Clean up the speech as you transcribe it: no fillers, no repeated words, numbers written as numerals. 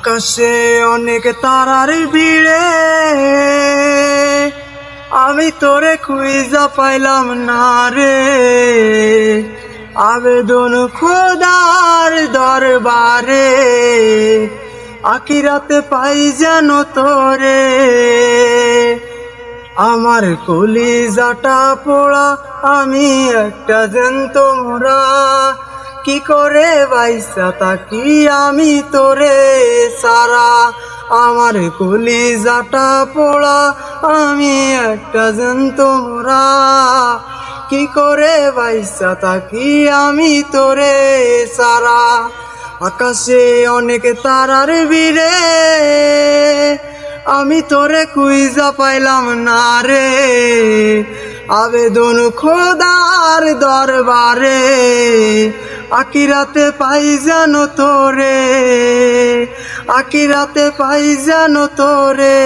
আকাশে অনেক তারার ভিড়ে আমি তোরে খুঁজা পাইলাম না রে। আবেদন খোদার দরবারে আখিরাতে পাই যেন তোরে। আমার কলিজাটা পোড়া আমি একটা জ্যান্ত মোরা, কি করে বাইসা তাকি আমি তোরে সারা। আমার কলিজাটা পোড়া আমি একটা জ্যান্ত মোরা, কি করে বাইসা তাকি আমি তোরে সারা। আকাশে অনেক তারার ভিড়ে আমি তোরে খুঁজা পাইলাম না রে। আবেদন খোদার দরবারে আখিরাতে পাই যেন তোরে, আখিরাতে পাই যেন তোরে।